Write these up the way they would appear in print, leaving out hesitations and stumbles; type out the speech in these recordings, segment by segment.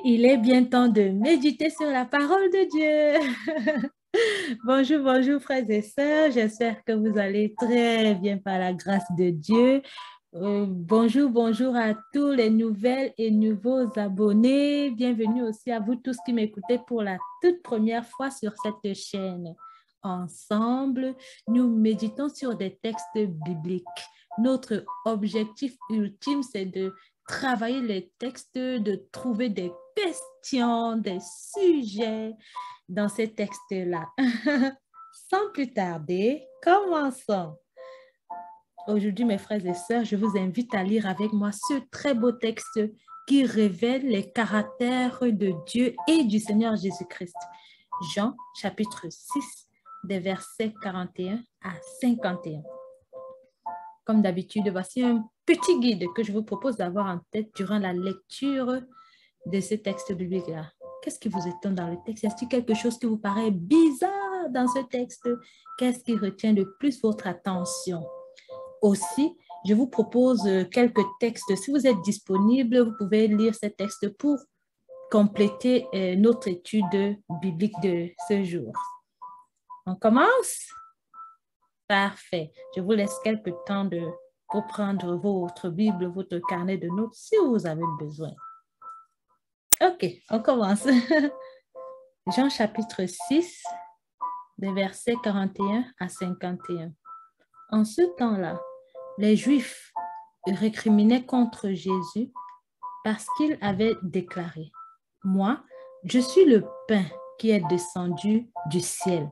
il est bien temps de méditer sur la parole de Dieu. Bonjour, bonjour frères et sœurs, j'espère que vous allez très bien par la grâce de Dieu. Bonjour, bonjour à tous les nouvelles et nouveaux abonnés. Bienvenue aussi à vous tous qui m'écoutez pour la toute première fois sur cette chaîne. Ensemble, nous méditons sur des textes bibliques. Notre objectif ultime, c'est de travailler les textes, de trouver des questions, des sujets dans ces textes-là. Sans plus tarder, commençons. Aujourd'hui, mes frères et sœurs, je vous invite à lire avec moi ce très beau texte qui révèle les caractères de Dieu et du Seigneur Jésus-Christ. Jean, chapitre 6, des versets 41 à 51. Comme d'habitude, voici un petit guide que je vous propose d'avoir en tête durant la lecture de ce texte biblique-là. Qu'est-ce qui vous étonne dans le texte? Y a-t-il quelque chose qui vous paraît bizarre dans ce texte? Qu'est-ce qui retient le plus votre attention? Aussi, je vous propose quelques textes. Si vous êtes disponible, vous pouvez lire ces textes pour compléter notre étude biblique de ce jour. On commence? Parfait. Je vous laisse quelques temps pour prendre votre Bible, votre carnet de notes si vous avez besoin. Ok, on commence. Jean chapitre 6, des versets 41 à 51. En ce temps-là, les Juifs récriminaient contre Jésus parce qu'il avait déclaré, « Moi, je suis le pain qui est descendu du ciel. »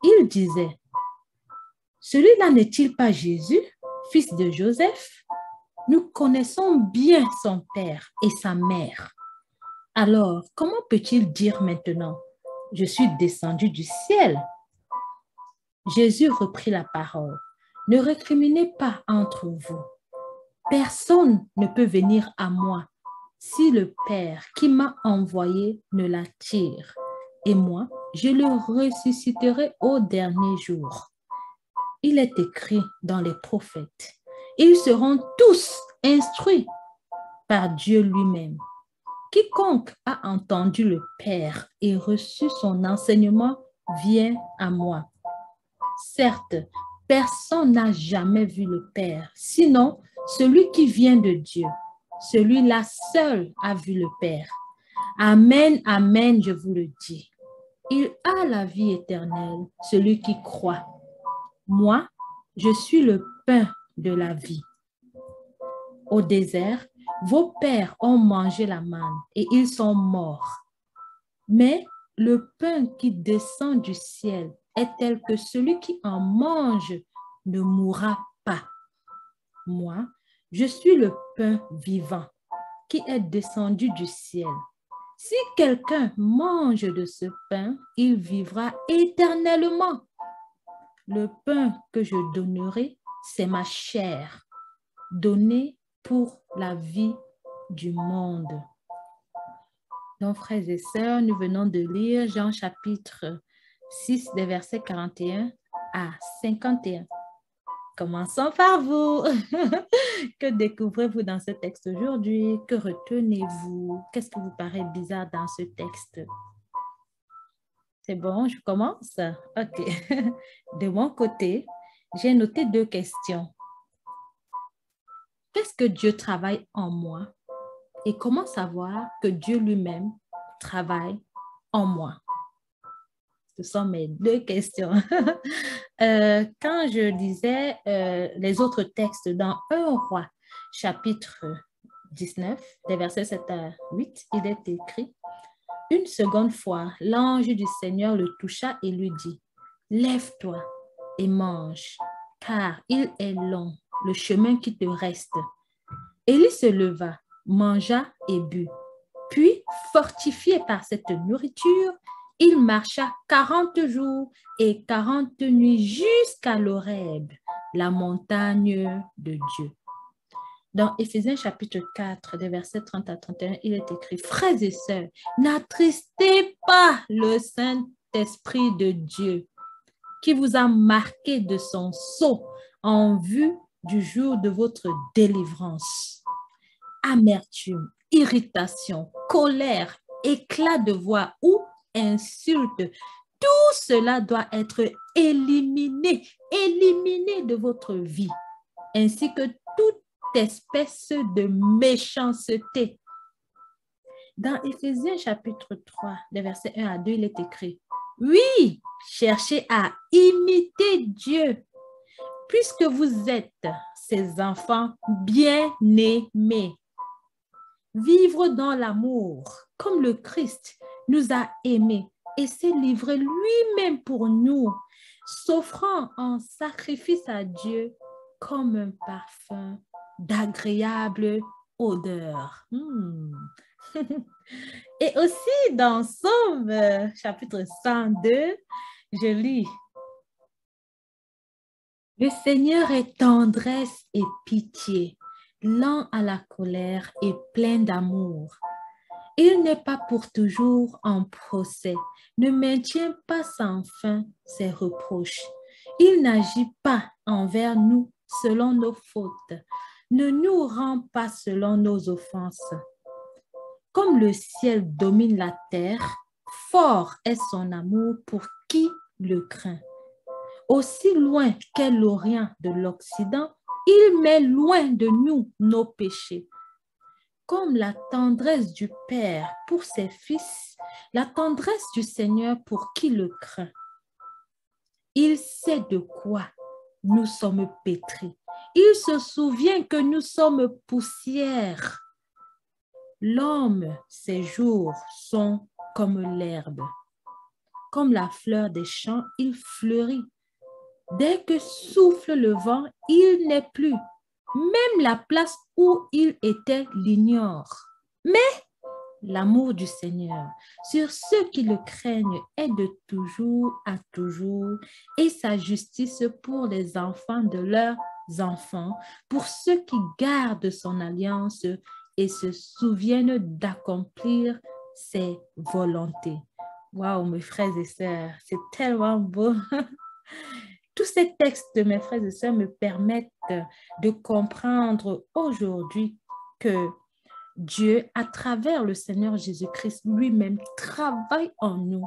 Il disait, « Celui-là n'est-il pas Jésus, fils de Joseph? Nous connaissons bien son père et sa mère. Alors, comment peut-il dire maintenant, « Je suis descendu du ciel » ? Jésus reprit la parole. « Ne récriminez pas entre vous. Personne ne peut venir à moi si le Père qui m'a envoyé ne l'attire. Et moi, je le ressusciterai au dernier jour. Il est écrit dans les prophètes. Ils seront tous instruits par Dieu lui-même. Quiconque a entendu le Père et reçu son enseignement vient à moi. Certes, personne n'a jamais vu le Père, sinon celui qui vient de Dieu. Celui-là seul a vu le Père. Amen, amen, je vous le dis. Il a la vie éternelle, celui qui croit. Moi, je suis le pain de la vie. Au désert, vos pères ont mangé la manne et ils sont morts. Mais le pain qui descend du ciel est tel que celui qui en mange ne mourra pas. Moi, je suis le pain vivant qui est descendu du ciel. Si quelqu'un mange de ce pain, il vivra éternellement. Le pain que je donnerai, c'est ma chair, donnée pour la vie du monde. Donc, frères et sœurs, nous venons de lire Jean chapitre 6, des versets 41 à 51. Commençons par vous. Que découvrez-vous dans ce texte aujourd'hui? Que retenez-vous? Qu'est-ce qui vous paraît bizarre dans ce texte? C'est bon, je commence? Ok. De mon côté, j'ai noté 2 questions. Qu'est-ce que Dieu travaille en moi? Et comment savoir que Dieu lui-même travaille en moi? Ce sont mes 2 questions. Quand je lisais les autres textes dans 1 Roi, chapitre 19, des versets 7 à 8, il est écrit, « Une seconde fois, l'ange du Seigneur le toucha et lui dit, « Lève-toi et mange, car il est long, le chemin qui te reste. » Élie se leva, mangea et but. Puis, fortifié par cette nourriture, il marcha 40 jours et 40 nuits jusqu'à l'Horeb, la montagne de Dieu. Dans Éphésiens chapitre 4, des versets 30 à 31, il est écrit, « Frères et sœurs, n'attristez pas le Saint-Esprit de Dieu, qui vous a marqué de son sceau en vue du jour de votre délivrance. Amertume, irritation, colère, éclat de voix ou insulte. Tout cela doit être éliminé, éliminé de votre vie, ainsi que toute espèce de méchanceté. Dans Éphésiens chapitre 3, les versets 1 à 2, il est écrit, « Oui, cherchez à imiter Dieu, puisque vous êtes ses enfants bien-aimés. Vivre dans l'amour, comme le Christ nous a aimés et s'est livré lui-même pour nous, s'offrant en sacrifice à Dieu comme un parfum d'agréable odeur. Et aussi dans Somme, chapitre 102, je lis, « Le Seigneur est tendresse et pitié, lent à la colère et plein d'amour. Il n'est pas pour toujours en procès, ne maintient pas sans fin ses reproches. Il n'agit pas envers nous selon nos fautes, ne nous rend pas selon nos offenses. Comme le ciel domine la terre, fort est son amour pour qui le craint. Aussi loin qu'est l'Orient de l'Occident, il met loin de nous nos péchés. Comme la tendresse du Père pour ses fils, la tendresse du Seigneur pour qui le craint. Il sait de quoi nous sommes pétris. Il se souvient que nous sommes poussière. L'homme, ses jours sont comme l'herbe. Comme la fleur des champs, il fleurit. Dès que souffle le vent, il n'est plus. Même la place où il était l'ignore. Mais l'amour du Seigneur sur ceux qui le craignent est de toujours à toujours, et sa justice pour les enfants de leurs enfants, pour ceux qui gardent son alliance et se souviennent d'accomplir ses volontés. Waouh, mes frères et sœurs, c'est tellement beau. Tous ces textes, mes frères et sœurs, me permettent de comprendre aujourd'hui que Dieu, à travers le Seigneur Jésus-Christ lui-même, travaille en nous.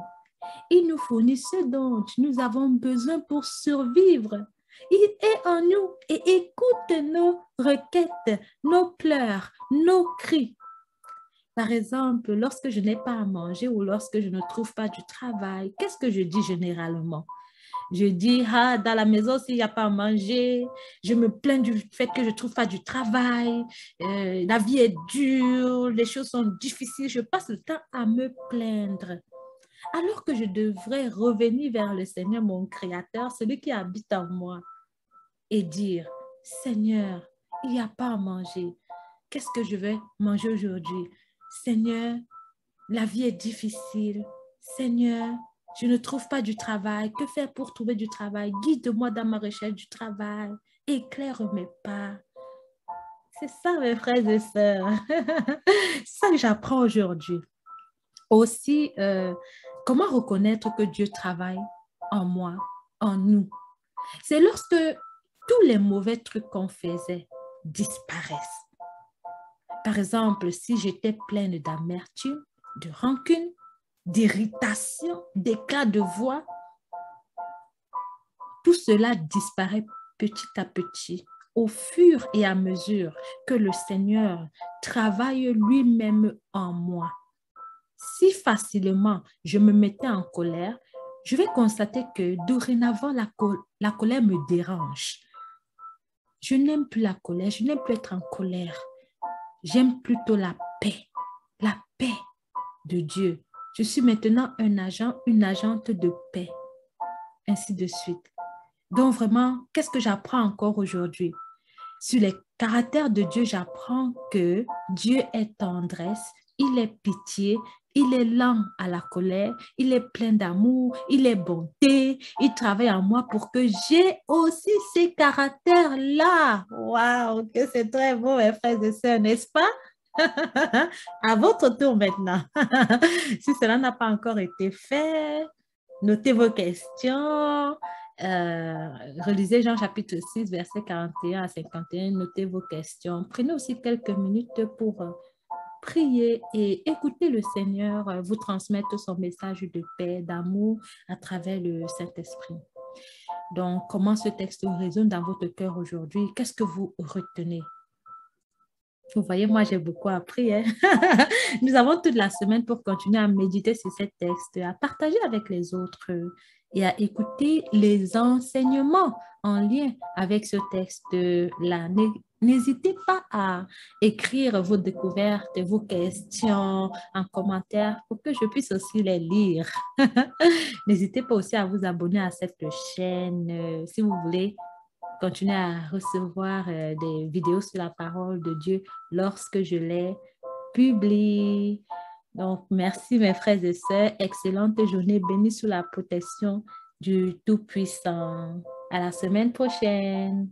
Il nous fournit ce dont nous avons besoin pour survivre. Il est en nous et écoute nos requêtes, nos pleurs, nos cris. Par exemple, lorsque je n'ai pas à manger ou lorsque je ne trouve pas du travail, qu'est-ce que je dis généralement? Je dis, ah, dans la maison, s'il n'y a pas à manger, je me plains du fait que je ne trouve pas du travail, la vie est dure, les choses sont difficiles, je passe le temps à me plaindre. Alors que je devrais revenir vers le Seigneur, mon Créateur, celui qui habite en moi, et dire, Seigneur, il n'y a pas à manger. Qu'est-ce que je vais manger aujourd'hui? Seigneur, la vie est difficile. Seigneur, je ne trouve pas du travail. Que faire pour trouver du travail? Guide-moi dans ma recherche du travail. Éclaire mes pas. C'est ça, mes frères et sœurs. C'est ça que j'apprends aujourd'hui. Aussi, comment reconnaître que Dieu travaille en moi, en nous? C'est lorsque tous les mauvais trucs qu'on faisait disparaissent. Par exemple, si j'étais pleine d'amertume, de rancune, d'irritation, d'éclat de voix, tout cela disparaît petit à petit au fur et à mesure que le Seigneur travaille lui-même en moi. Si facilement je me mettais en colère, je vais constater que dorénavant, la colère me dérange. Je n'aime plus la colère, je n'aime plus être en colère. J'aime plutôt la paix de Dieu. Je suis maintenant un agent, une agente de paix, ainsi de suite. Donc vraiment, qu'est-ce que j'apprends encore aujourd'hui? Sur les caractères de Dieu, j'apprends que Dieu est tendresse, il est pitié, il est lent à la colère, il est plein d'amour, il est bonté, il travaille en moi pour que j'ai aussi ces caractères-là. Waouh, que c'est très beau, mes frères et sœurs, n'est-ce pas? À votre tour maintenant. Si cela n'a pas encore été fait, notez vos questions. Relisez Jean chapitre 6, verset 41 à 51. Notez vos questions. Prenez aussi quelques minutes prier et écouter le Seigneur vous transmettre son message de paix, d'amour à travers le Saint-Esprit. Donc, comment ce texte résonne dans votre cœur aujourd'hui? Qu'est-ce que vous retenez? Vous voyez, moi, j'ai beaucoup appris. Hein? Nous avons toute la semaine pour continuer à méditer sur ces textes, à partager avec les autres et à écouter les enseignements en lien avec ce texte-là. N'hésitez pas à écrire vos découvertes, vos questions en commentaire pour que je puisse aussi les lire. N'hésitez pas aussi à vous abonner à cette chaîne si vous voulez continuer à recevoir des vidéos sur la parole de Dieu lorsque je les publie. Donc, merci mes frères et sœurs. Excellente journée bénie sous la protection du Tout-Puissant. À la semaine prochaine.